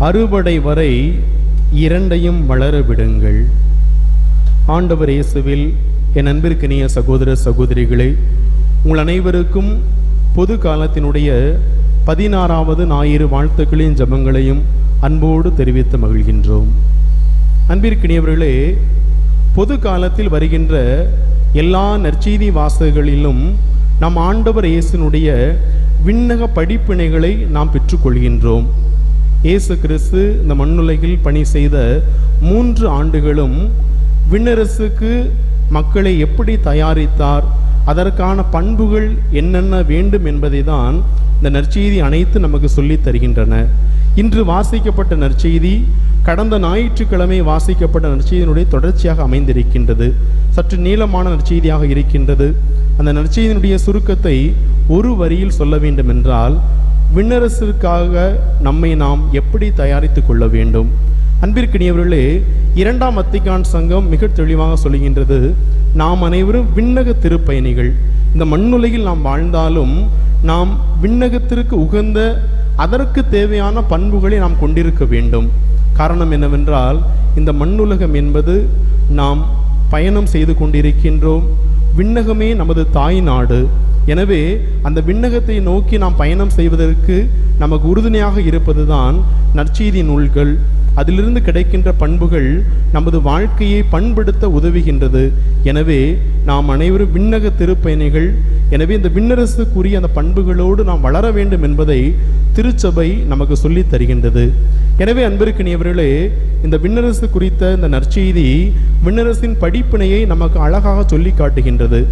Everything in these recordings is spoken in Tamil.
அறுவடை வரை இரண்டையும் வளர விடுங்கள். ஆண்டவர் இயேசுவில் என் அன்பிற்கினிய சகோதர சகோதரிகளே, உங்கள் அனைவருக்கும் பொது காலத்தினுடைய 16வது ஞாயிறு வாழ்த்துக்களின் ஜெபங்களையும் அன்போடு தெரிவித்து மகிழ்கின்றோம். அன்பிற்கினியவர்களே, பொது காலத்தில் வருகின்ற எல்லா நற்செய்தி வாசகங்களிலும் நம் ஆண்டவர் இயேசுனுடைய விண்ணக படிப்பினைகளை நாம் பெற்றுக்கொள்கின்றோம். இயேசு கிறிஸ்து இந்த மண்ணுலகில் பணி செய்த 3 ஆண்டுகளும் விண்ணரசுக்கு மக்களை எப்படி தயாரித்தார், அதற்கான பண்புகள் என்னென்ன வேண்டும் என்பதை தான் இந்த நற்செய்தி அனைத்து நமக்கு சொல்லித் தருகின்றன. இன்று வாசிக்கப்பட்ட நற்செய்தி கடந்த ஞாயிற்றுக்கிழமை வாசிக்கப்பட்ட நற்செய்தியினுடைய தொடர்ச்சியாக அமைந்திருக்கின்றது. சற்று நீளமான நற்செய்தியாக இருக்கின்றது. அந்த நற்செய்தியினுடைய சுருக்கத்தை ஒரு வரியில் சொல்ல வேண்டும் என்றால், விண்ணரசிற்காக நம்மை நாம் எப்படி தயாரித்து கொள்ள வேண்டும். அன்பிற்கினியவர்களே, 2ஆம் வத்திக்கான் சங்கம் மிக தெளிவாக சொல்கின்றது, நாம் அனைவரும் விண்ணக திருப்பயணிகள். இந்த மண்ணுலகில் நாம் வாழ்ந்தாலும் நாம் விண்ணகத்திற்கு உகந்த அதற்கு தேவையான பண்புகளை நாம் கொண்டிருக்க வேண்டும். காரணம் என்னவென்றால், இந்த மண்ணுலகம் என்பது நாம் பயணம் செய்து கொண்டிருக்கின்றோம். விண்ணகமே நமது தாய் நாடு. எனவே அந்த விண்ணகத்தை நோக்கி நாம் பயணம் செய்வதற்கு நமக்கு உறுதுணையாக இருப்பது தான் நற்செய்தி நூல்கள். அதிலிருந்து கிடைக்கின்ற பண்புகள் நமது வாழ்க்கையை பண்படுத்த உதவுகின்றது. எனவே நாம் அனைவரும் விண்ணக திருப்பயணிகள். எனவே இந்த விண்ணரசுக்குரிய அந்த பண்புகளோடு நாம் வளர வேண்டும் என்பதை திருச்சபை நமக்கு சொல்லித் தருகின்றது. எனவே அன்பிற்கினியவர்களே, இந்த விண்ணரசு குறித்த இந்த நற்செய்தி விண்ணரசின் படிப்பினையை நமக்கு அழகாக சொல்லி காட்டுகின்றது.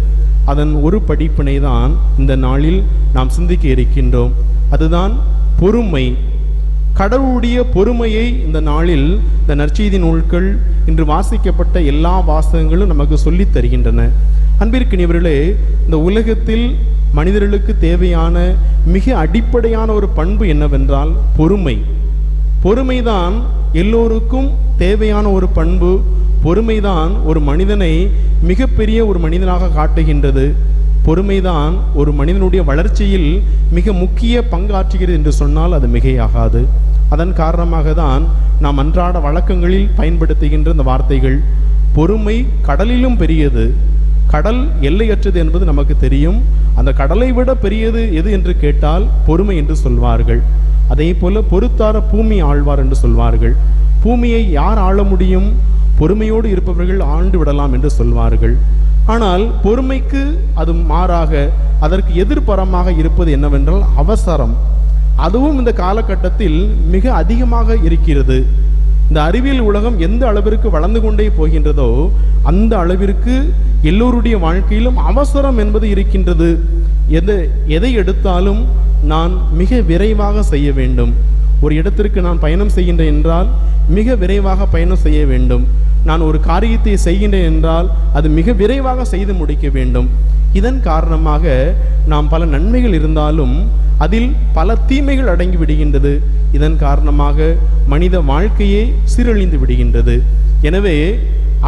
அதன் ஒரு படிப்பினை தான் இந்த நாளில் நாம் சிந்திக்க இருக்கின்றோம். அதுதான் பொறுமை. கடவுளுடைய பொறுமையை இந்த நாளில் இந்த நற்செய்தி நூல்கள் இன்று வாசிக்கப்பட்ட எல்லா வாசகங்களும் நமக்கு சொல்லித் தருகின்றன. அன்பிற்கினியவர்களே, இந்த உலகத்தில் மனிதர்களுக்கு தேவையான மிக அடிப்படையான ஒரு பண்பு என்னவென்றால் பொறுமை. பொறுமைதான் எல்லோருக்கும் தேவையான ஒரு பண்பு. பொறுமைதான் ஒரு மனிதனை மிகப்பெரிய ஒரு மனிதனாக காட்டுகின்றது. பொறுமைதான் ஒரு மனிதனுடைய வளர்ச்சியில் மிக முக்கிய பங்காற்றுகிறது என்று சொன்னால் அது மிகையாகாது. அதன் காரணமாக தான் நாம் அன்றாட வழக்கங்களில் பயன்படுத்துகின்ற இந்த வார்த்தைகள். பொறுமை கடலிலும் பெரியது. கடல் எல்லையற்றது என்பது நமக்கு தெரியும். அந்த கடலை விட பெரியது எது என்று கேட்டால் பொறுமை என்று சொல்வார்கள். அதே போல பொறுத்தார பூமி ஆழ்வார் என்று சொல்வார்கள். பூமியை யார் ஆள முடியும்? பொறுமையோடு இருப்பவர்கள் ஆண்டு விடலாம் என்று சொல்வார்கள். ஆனால் பொறுமைக்கு அது மாறாக அதற்கு எதிர்பரமாக இருப்பது என்னவென்றால் அவசரம். அதுவும் இந்த காலகட்டத்தில் மிக அதிகமாக இருக்கிறது. இந்த அறிவியல் உலகம் எந்த அளவிற்கு வளர்ந்து கொண்டே போகின்றதோ அந்த அளவிற்கு எல்லோருடைய வாழ்க்கையிலும் அவசரம் என்பது இருக்கின்றது. எதை எடுத்தாலும் நான் மிக விரைவாக செய்ய வேண்டும். ஒரு இடத்திற்கு நான் பயணம் செய்கின்றேன் என்றால் மிக விரைவாக பயணம் செய்ய வேண்டும். நான் ஒரு காரியத்தை செய்கின்றேன் என்றால் அது மிக விரைவாக செய்து முடிக்க வேண்டும். இதன் காரணமாக நாம் பல நன்மைகள் இருந்தாலும் அதில் பல தீமைகள் அடங்கி விடுகின்றது. இதன் காரணமாக மனித வாழ்க்கையே சீரழிந்து விடுகின்றது. எனவே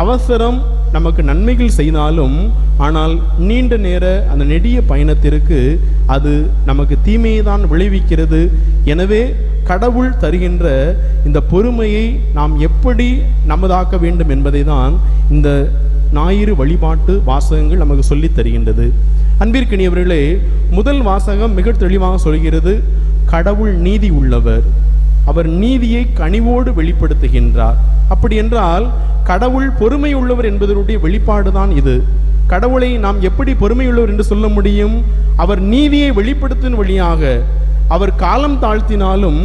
அவசரம் நமக்கு நன்மைகள் செய்தாலும் ஆனால் நீண்ட நேர அந்த நெடிய பயணத்திற்கு அது நமக்கு தீமையை தான் விளைவிக்கிறது. எனவே கடவுள் தருகின்ற இந்த பொறுமையை நாம் எப்படி நமதாக்க வேண்டும் என்பதை தான் இந்த ஞாயிறு வழிபாட்டு வாசகங்கள் நமக்கு சொல்லித் தருகின்றது. அன்பிற்கினியவர்களே, முதல் வாசகம் மிக தெளிவாக சொல்கிறது, கடவுள் நீதி உள்ளவர். அவர் நீதியை கனிவோடு வெளிப்படுத்துகின்றார். அப்படி என்றால் கடவுள் பொறுமை உள்ளவர் என்பதனுடைய வெளிப்பாடுதான் இது. கடவுளை நாம் எப்படி பொறுமையுள்ளவர் என்று சொல்ல முடியும்? அவர் நீதியை வெளிப்படுத்தும் வழியாக அவர் காலம் தாழ்த்தினாலும்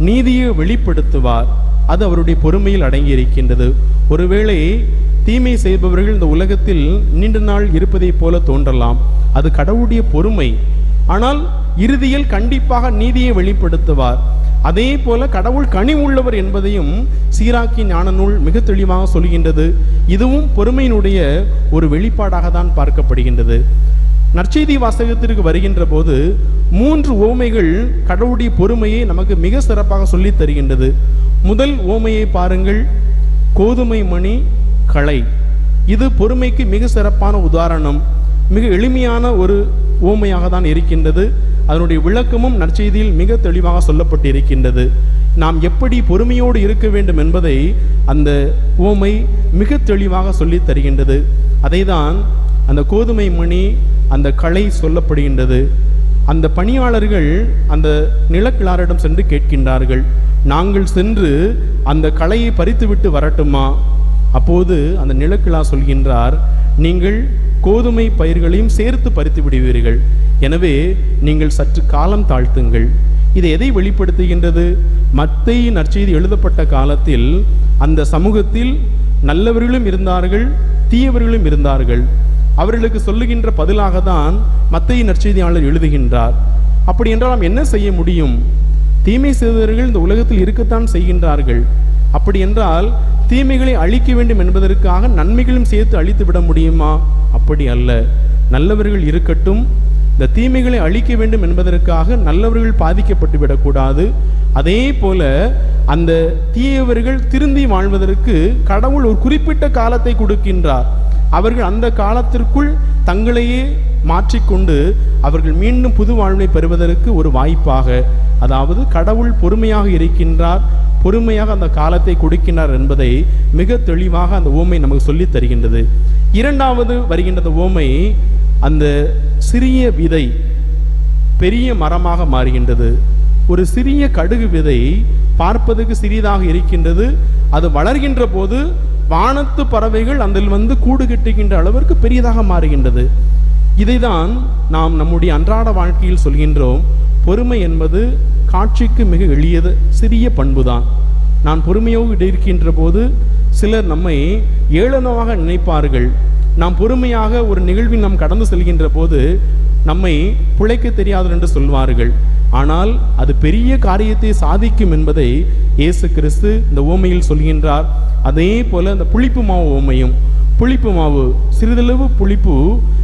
நீதியை வெளிப்படுத்துவார். அது அவருடைய பொறுமையில் அடங்கி இருக்கின்றது. ஒருவேளை தீமை செய்பவர்கள் இந்த உலகத்தில் நீண்ட நாள் இருப்பதை போல தோன்றலாம். அது கடவுளுடைய பொறுமை. ஆனால் இறுதியில் கண்டிப்பாக நீதியை வெளிப்படுத்துவார். அதே போல கடவுள் கனிவுள்ளவர் என்பதையும் சீராக்கி ஞான நூல் மிக தெளிவாக சொல்கின்றது. இதுவும் பொறுமையினுடைய ஒரு வெளிப்பாடாக தான் பார்க்கப்படுகின்றது. நற்செய்தி வாசகத்திற்கு வருகின்ற போது 3 உவமைகள் கடவுளுடைய பொறுமையை நமக்கு மிக சிறப்பாக சொல்லி தருகின்றது. முதல் உவமையை பாருங்கள், கோதுமை மணி களை. இது பொறுமைக்கு மிக சிறப்பான உதாரணம். மிக எளிமையான ஒரு உவமையாக தான் இருக்கின்றது. அதனுடைய விளக்கமும் நற்செய்தியில் மிக தெளிவாக சொல்லப்பட்டு இருக்கின்றது. நாம் எப்படி பொறுமையோடு இருக்க வேண்டும் என்பதை அந்த உவமை மிக தெளிவாக சொல்லித் தருகின்றது. அதை தான் அந்த கோதுமை மணி, அந்த களை சொல்லப்படுகின்றது. அந்த பணியாளர்கள் அந்த நிலக்கிழாரிடம் சென்று கேட்கின்றார்கள், நாங்கள் சென்று அந்த களையை பறித்துவிட்டு வரட்டுமா? அப்போது அந்த நிலக்கிழா சொல்கின்றார், நீங்கள் கோதுமை பயிர்களையும் சேர்த்து பறித்து விடுவீர்கள், எனவே நீங்கள் சற்று காலம் தாழ்த்துங்கள். இது எதை வெளிப்படுத்துகின்றது? மத்தேயு நற்செய்தி எழுதப்பட்ட காலத்தில் அந்த சமூகத்தில் நல்லவர்களும் இருந்தார்கள், தீயவர்களும் இருந்தார்கள். அவர்களுக்கு சொல்லுகின்ற பதிலாக தான் மத்தேயு நற்செய்தியாளர் எழுதுகின்றார். அப்படி என்றால் நாம் என்ன செய்ய முடியும்? தீமை செய்தவர்கள் இந்த உலகத்தில் இருக்கத்தான் செய்கின்றார்கள். அப்படி என்றால் தீமைகளை அழிக்க வேண்டும் என்பதற்காக நன்மைகளும் சேர்த்து அழித்து விட முடியுமா? அப்படி அல்ல. நல்லவர்கள் இருக்கட்டும், இந்த தீமைகளை அழிக்க வேண்டும் என்பதற்காக நல்லவர்கள் பாதிக்கப்பட்டு விடக்கூடாது. அதே போல அந்த தீயவர்கள் திருந்தி வாழ்வதற்கு கடவுள் ஒரு குறிப்பிட்ட காலத்தை கொடுக்கின்றார். அவர்கள் அந்த காலத்திற்குள் தங்களையே மாற்றிக்கொண்டு அவர்கள் மீண்டும் புது வாழ்வை பெறுவதற்கு ஒரு வாய்ப்பாக, அதாவது கடவுள் பொறுமையாக இருக்கின்றார், பொறுமையாக அந்த காலத்தை கொடுக்கின்றார் என்பதை மிக தெளிவாக அந்த உவமை நமக்கு சொல்லித் தருகின்றது. இரண்டாவது வருகின்ற உவமை, அந்த சிறிய விதை பெரிய மரமாக மாறுகின்றது. ஒரு சிறிய கடுகு விதை பார்ப்பதற்கு சிறியதாக இருக்கின்றது. அது வளர்கின்ற போது வானத்து பறவைகள் அதில் வந்து கூடு கட்டுகின்ற அளவிற்கு பெரியதாக மாறுகின்றது. இதைதான் நாம் நம்முடைய அன்றாட வாழ்க்கையில் சொல்கின்றோம். பொறுமை என்பது காட்சிக்கு மிக எளியது, சிறிய பண்புதான். நான் பொறுமையோடு இருக்கின்ற போது சிலர் நம்மை ஏளனமாக நினைப்பார்கள். நாம் பொறுமையாக ஒரு நிகழ்வில் நாம் கடந்து செல்கின்ற போது நம்மை பிழைக்க தெரியாது என்று சொல்வார்கள். ஆனால் அது பெரிய காரியத்தை சாதிக்கும் என்பதை இயேசு கிறிஸ்து இந்த உவமையில் சொல்கின்றார். அதே போல அந்த புளிப்பு மாவு உவமையும், புளிப்பு மாவு சிறிதளவு புளிப்பு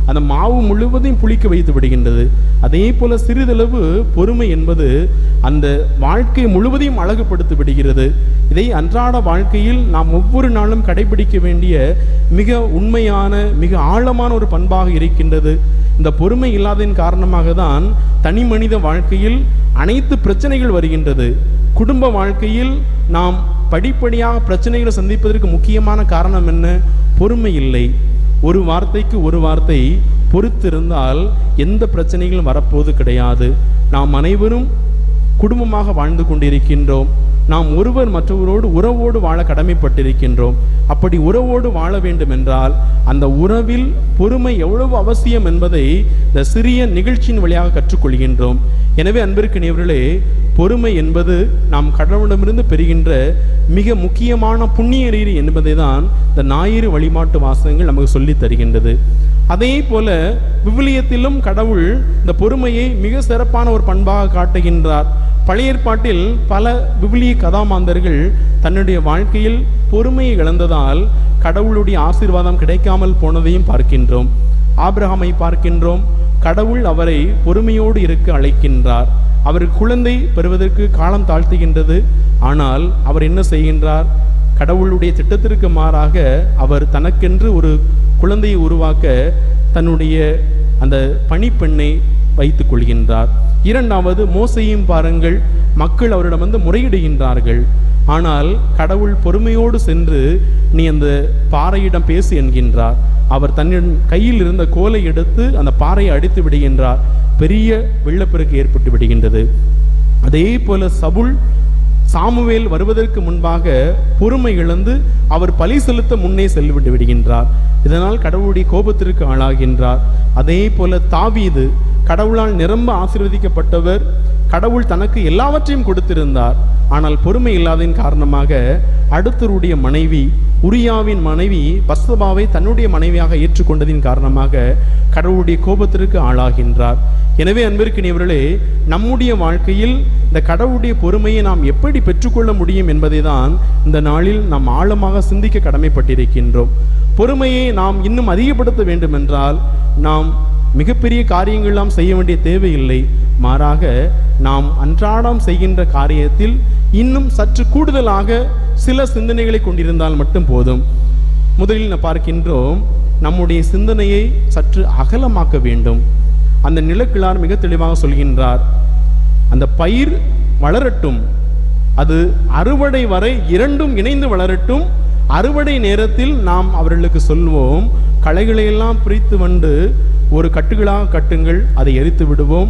அந்த மாவு முழுவதையும் புளிக்க வைத்து விடுகின்றது. அதே போல சிறிதளவு பொறுமை என்பது அந்த வாழ்க்கை முழுவதையும் அழகுபடுத்தி விடுகிறது. இதை அன்றாட வாழ்க்கையில் நாம் ஒவ்வொரு நாளும் கடைபிடிக்க வேண்டிய மிக உண்மையான, மிக ஆழமான ஒரு பண்பாக இருக்கின்றது. இந்த பொறுமை இல்லாததின் காரணமாக தான் தனி மனித வாழ்க்கையில் அனைத்து பிரச்சனைகள் வருகின்றது. குடும்ப வாழ்க்கையில் நாம் படிப்படியாக பிரச்சனைகளை சந்திப்பதற்கு முக்கியமான காரணம் என்ன? பொறுமை இல்லை. ஒரு வார்த்தைக்கு ஒரு வார்த்தை பொறுத்திருந்தால் எந்த பிரச்சனைகளும் வரப்போது கிடையாது. நாம் அனைவரும் குடும்பமாக வாழ்ந்து கொண்டிருக்கின்றோம். நாம் ஒருவர் மற்றவரோடு உறவோடு வாழ கடமைப்பட்டிருக்கின்றோம். அப்படி உறவோடு வாழ வேண்டும் என்றால் அந்த உறவில் பொறுமை எவ்வளவு அவசியம் என்பதை இந்த சிறிய நிகழ்ச்சியின் வழியாக கற்றுக்கொள்கின்றோம். எனவே அன்பிற்கினியவர்களே, பொறுமை என்பது நாம் கடவுளிடமிருந்து பெறுகின்ற மிக முக்கியமான புண்ணிய நீர் என்பதை தான் இந்த ஞாயிறு வழிபாட்டு வாசகங்கள் நமக்கு சொல்லித் தருகின்றது. அதே போல விவிலியத்திலும் கடவுள் இந்த பொறுமையை மிக சிறப்பான ஒரு பண்பாக காட்டுகின்றார். பழைய ஏற்பாட்டில் பல விவிலிய கதாமாந்தர்கள் தன்னுடைய வாழ்க்கையில் பொறுமையை இழந்ததால் கடவுளுடைய ஆசீர்வாதம் கிடைக்காமல் போனதையும் பார்க்கின்றோம். ஆபிரகாமை பார்க்கின்றோம். கடவுள் அவரை பொறுமையோடு இருக்க அழைக்கின்றார். அவர் குழந்தை பெறுவதற்கு காலம் தாழ்த்துகின்றது. ஆனால் அவர் என்ன செய்கின்றார்? கடவுளுடைய திட்டத்திற்கு மாறாக அவர் தனக்கென்று ஒரு குழந்தையை உருவாக்க தன்னுடைய அந்த பணிப்பெண்ணை வைத்துக் கொள்கின்றார். இரண்டாவது மோசையும் பாருங்கள், மக்கள் அவரிடம் வந்து முறையிடுகின்றார்கள். ஆனால் கடவுள் பொறுமையோடு சென்று நீ அந்த பாறையிடம் பேசு என்கின்றார். அவர் தன்னின் கையில் இருந்த கோலை எடுத்து அந்த பாறையை அடித்து விடுகின்றார். பெரிய வெள்ளப்பெருக்கு ஏற்பட்டு விடுகின்றது. அதே போல சவுல் சாமுவேல் வருவதற்கு முன்பாக பொறுமை இழந்து அவர் பலி செலுத்த முன்னே செல்விட்டு விடுகின்றார். இதனால் கடவுளுடைய கோபத்திற்கு ஆளாகின்றார். அதே போல தாவீது கடவுளால் நிரம்ப ஆசீர்வதிக்கப்பட்டவர். கடவுள் தனக்கு எல்லாவற்றையும் கொடுத்திருந்தார். ஆனால் பொறுமை இல்லாததின் காரணமாக அடுத்தருடைய மனைவி, உரியாவின் மனைவி பத்சபாவை தன்னுடைய மனைவியாக ஏற்றுக்கொண்டதின் காரணமாக கடவுளுடைய கோபத்திற்கு ஆளாகின்றார். எனவே அன்பிற்கினியவர்களே, நம்முடைய வாழ்க்கையில் இந்த கடவுளுடைய பொறுமையை நாம் எப்படி பெற்றுக்கொள்ள முடியும் என்பதை தான் இந்த நாளில் நாம் ஆழமாக சிந்திக்க கடமைப்பட்டிருக்கின்றோம். பொறுமையை நாம் இன்னும் அதிகப்படுத்த வேண்டும் என்றால் நாம் மிகப்பெரிய காரியங்கள்லாம் செய்ய வேண்டிய தேவையில்லை. மாறாக நாம் அன்றாடம் செய்கின்ற காரியத்தில் இன்னும் சற்று கூடுதலாக சில சிந்தனைகளை கொண்டிருந்தால் மட்டும் போதும். முதலில் நாம் பார்க்கின்றோம், நம்முடைய சிந்தனையை சற்று அகலமாக்க வேண்டும். அந்த நிலக்கிழார் மிக தெளிவாக சொல்கின்றார், அந்த பயிர் வளரட்டும், அது அறுவடை வரை இரண்டும் இணைந்து வளரட்டும். அறுவடை நேரத்தில் நாம் அவர்களுக்கு சொல்வோம், களைகளையெல்லாம் பிரித்து வந்து ஒரு கட்டுகளாக கட்டுங்கள், அதை எரித்து விடுவோம்,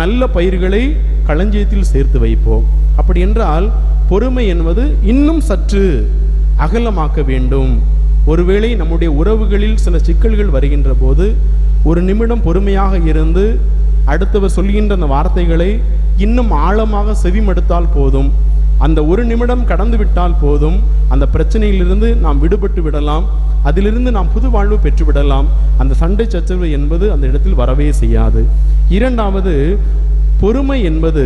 நல்ல பயிர்களை களஞ்சியத்தில் சேர்த்து வைப்போம். அப்படி என்றால் பொறுமை என்பது இன்னும் சற்று அகலமாக்க வேண்டும். ஒருவேளை நம்முடைய உறவுகளில் சில சிக்கல்கள் வருகின்ற போது ஒரு நிமிடம் பொறுமையாக இருந்து அடுத்தவர் சொல்கின்ற அந்த வார்த்தைகளை இன்னும் ஆழமாக செவிமடுத்தால் போதும். அந்த ஒரு நிமிடம் கடந்து விட்டால் போதும், அந்த பிரச்சனையிலிருந்து நாம் விடுபட்டு விடலாம், அதிலிருந்து நாம் புது வாழ்வு பெற்றுவிடலாம். அந்த சண்டை சச்சரவு என்பது அந்த இடத்தில் வரவே செய்யாது. இரண்டாவது, பொறுமை என்பது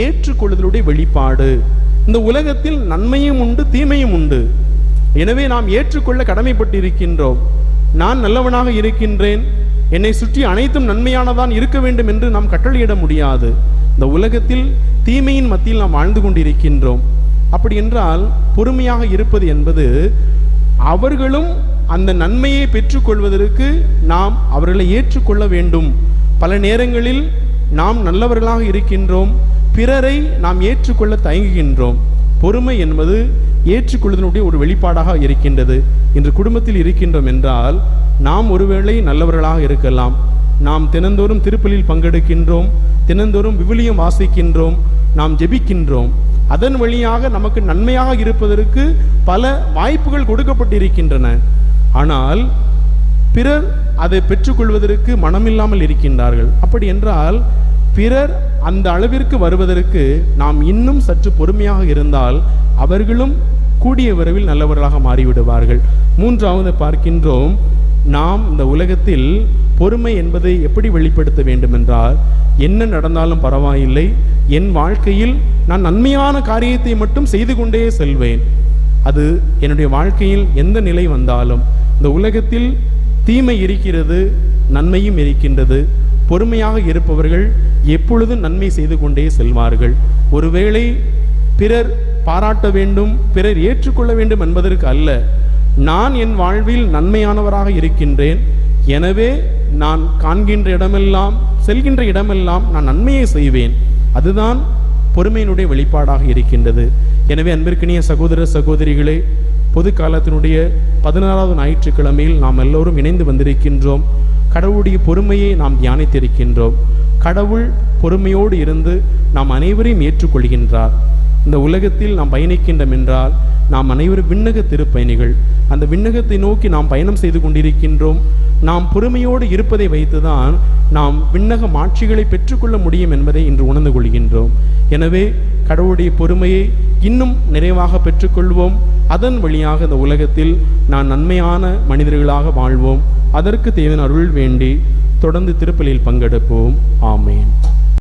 ஏற்றுக்கொள்ளுதலுடைய வெளிப்பாடு. இந்த உலகத்தில் நன்மையும் உண்டு, தீமையும் உண்டு. எனவே நாம் ஏற்றுக்கொள்ள கடமைப்பட்டு இருக்கின்றோம். நான் நல்லவனாக இருக்கின்றேன், என்னை சுற்றி அனைத்தும் நன்மையானதான் இருக்க வேண்டும் என்று நாம் கட்டளையிட முடியாது. இந்த உலகத்தில் தீமையின் மத்தியில் நாம் வாழ்ந்து கொண்டிருக்கின்றோம். அப்படி என்றால் பொறுமையாக இருப்பது என்பது அவர்களும் அந்த நன்மையை பெற்றுக்கொள்வதற்கு நாம் அவர்களை ஏற்றுக்கொள்ள வேண்டும். பல நேரங்களில் நாம் நல்லவர்களாக இருக்கின்றோம், பிறரை நாம் ஏற்றுக்கொள்ள தயங்குகின்றோம். பொறுமை என்பது ஏற்றுக்கொள்வதனுடைய ஒரு வெளிப்பாடாக இருக்கின்றது. இன்று குடும்பத்தில் இருக்கின்றோம் என்றால் நாம் ஒருவேளை நல்லவர்களாக இருக்கலாம், நாம் தினந்தோறும் திருப்பலியில் பங்கெடுக்கின்றோம், தினந்தோறும் விவிலியம் வாசிக்கின்றோம், நாம் ஜெபிக்கின்றோம். அதன் வழியாக நமக்கு நன்மையாக இருப்பதற்கு பல வாய்ப்புகள் கொடுக்கப்பட்டிருக்கின்றன. ஆனால் பிறர் அதை பெற்றுக்கொள்வதற்கு மனமில்லாமல் இருக்கின்றார்கள். அப்படி என்றால் பிறர் அந்த அளவிற்கு வருவதற்கு நாம் இன்னும் சற்று பொறுமையாக இருந்தால் அவர்களும் கூடிய விரைவில் நல்லவர்களாக மாறிவிடுவார்கள். மூன்றாவது பார்க்கின்றோம், நாம் இந்த உலகத்தில் பொறுமை என்பதை எப்படி வெளிப்படுத்த வேண்டும் என்றால், என்ன நடந்தாலும் பரவாயில்லை, என் வாழ்க்கையில் நான் நன்மையான காரியத்தை மட்டும் செய்து கொண்டே செல்வேன். அது என்னுடைய வாழ்க்கையில் எந்த நிலை வந்தாலும், இந்த உலகத்தில் தீமை இருக்கிறது, நன்மையும் இருக்கின்றது. பொறுமையாக இருப்பவர்கள் எப்பொழுதும் நன்மை செய்து கொண்டே செல்வார்கள். ஒருவேளை பிறர் பாராட்ட வேண்டும், பிறர் ஏற்றுக்கொள்ள வேண்டும் என்பதற்கு அல்ல, நான் என் வாழ்வில் நன்மையானவராக இருக்கின்றேன், எனவே நான் காண்கின்ற இடமெல்லாம், செல்கின்ற இடமெல்லாம் நான் நன்மையை செய்வேன். அதுதான் பொறுமையினுடைய வெளிப்பாடாக இருக்கின்றது. எனவே அன்பிற்கினிய சகோதர சகோதரிகளே, பொது காலத்தினுடைய 16வது ஞாயிற்றுக்கிழமையில் நாம் எல்லோரும் இணைந்து வந்திருக்கின்றோம். கடவுளுடைய பொறுமையை நாம் தியானித்திருக்கின்றோம். கடவுள் பொறுமையோடு இருந்து நாம் அனைவரையும் ஏற்றுக்கொள்கின்றார். இந்த உலகத்தில் நாம் பயணிக்கின்றோம் என்றால் நாம் அனைவரும் விண்ணக திருப்பயணிகள். அந்த விண்ணகத்தை நோக்கி நாம் பயணம் செய்து கொண்டிருக்கின்றோம். நாம் பொறுமையோடு இருப்பதை வைத்துதான் நாம் விண்ணக மாட்சிகளை பெற்றுக்கொள்ள முடியும் என்பதை இன்று உணர்ந்து கொள்கின்றோம். எனவே கடவுளுடைய பொறுமையை இன்னும் நிறைவாக பெற்றுக்கொள்வோம். அதன் வழியாக இந்த உலகத்தில் நான் நன்மையான மனிதர்களாக வாழ்வோம். அதற்கு தேவையான அருள் வேண்டி தொடர்ந்து திருப்பலியில் பங்கெடுப்போம். ஆமேன்.